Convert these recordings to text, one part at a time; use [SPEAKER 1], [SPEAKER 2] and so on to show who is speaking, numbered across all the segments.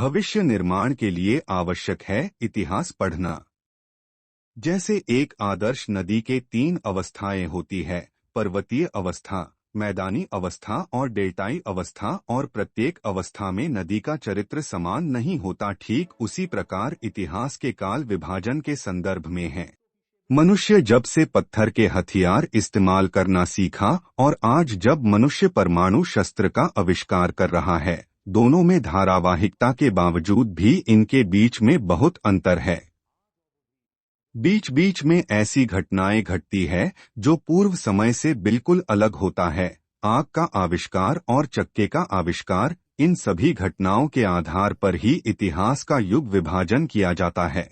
[SPEAKER 1] भविष्य निर्माण के लिए आवश्यक है इतिहास पढ़ना। जैसे एक आदर्श नदी के 3 अवस्थाएं होती है, पर्वतीय अवस्था, मैदानी अवस्था और डेल्टाई अवस्था, और प्रत्येक अवस्था में नदी का चरित्र समान नहीं होता। ठीक उसी प्रकार इतिहास के काल विभाजन के संदर्भ में है। मनुष्य जब से पत्थर के हथियार इस्तेमाल करना सीखा और आज जब मनुष्य परमाणु शस्त्र का आविष्कार कर रहा है, दोनों में धारावाहिकता के बावजूद भी इनके बीच में बहुत अंतर है। बीच बीच में ऐसी घटनाएं घटती है जो पूर्व समय से बिल्कुल अलग होता है। आग का आविष्कार और चक्के का आविष्कार, इन सभी घटनाओं के आधार पर ही इतिहास का युग विभाजन किया जाता है।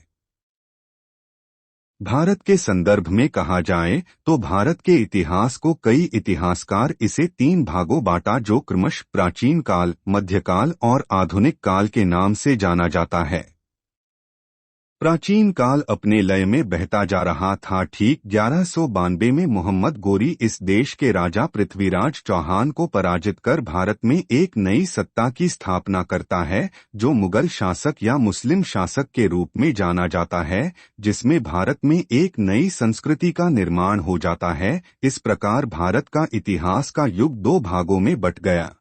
[SPEAKER 1] भारत के संदर्भ में कहा जाए तो भारत के इतिहास को कई इतिहासकार इसे 3 भागों बांटा, जो क्रमशः प्राचीन काल, मध्यकाल और आधुनिक काल के नाम से जाना जाता है। प्राचीन काल अपने लय में बहता जा रहा था। ठीक 1192 में मोहम्मद गोरी इस देश के राजा पृथ्वीराज चौहान को पराजित कर भारत में एक नई सत्ता की स्थापना करता है, जो मुगल शासक या मुस्लिम शासक के रूप में जाना जाता है, जिसमें भारत में एक नई संस्कृति का निर्माण हो जाता है। इस प्रकार भारत का इतिहास का युग 2 भागों में बट गया।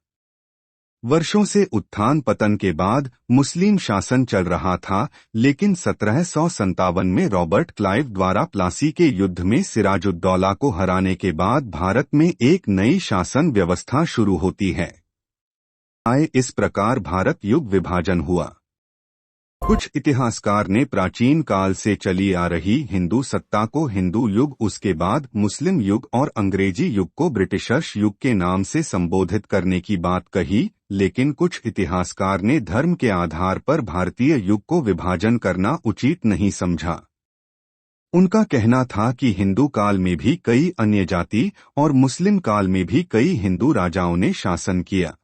[SPEAKER 1] वर्षों से उत्थान पतन के बाद मुस्लिम शासन चल रहा था, लेकिन 1757 में रॉबर्ट क्लाइव द्वारा प्लासी के युद्ध में सिराजुद्दौला को हराने के बाद भारत में एक नई शासन व्यवस्था शुरू होती है। इस प्रकार भारत युग विभाजन हुआ। कुछ इतिहासकार ने प्राचीन काल से चली आ रही हिंदू सत्ता को हिंदू युग, उसके बाद मुस्लिम युग और अंग्रेजी युग को ब्रिटिशर्स युग के नाम से संबोधित करने की बात कही, लेकिन कुछ इतिहासकार ने धर्म के आधार पर भारतीय युग को विभाजन करना उचित नहीं समझा। उनका कहना था कि हिंदू काल में भी कई अन्य जाति और मुस्लिम काल में भी कई हिंदू राजाओं ने शासन किया।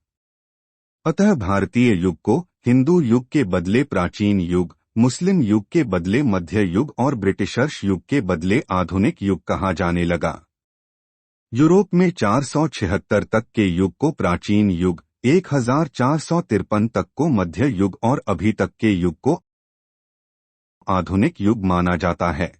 [SPEAKER 1] अतः भारतीय युग को हिंदू युग के बदले प्राचीन युग, मुस्लिम युग के बदले मध्य युग और ब्रिटिशर्स युग के बदले आधुनिक युग कहा जाने लगा। यूरोप में 476 तक के युग को प्राचीन युग, 1453 तक को मध्य युग और अभी तक के युग को आधुनिक युग माना जाता है।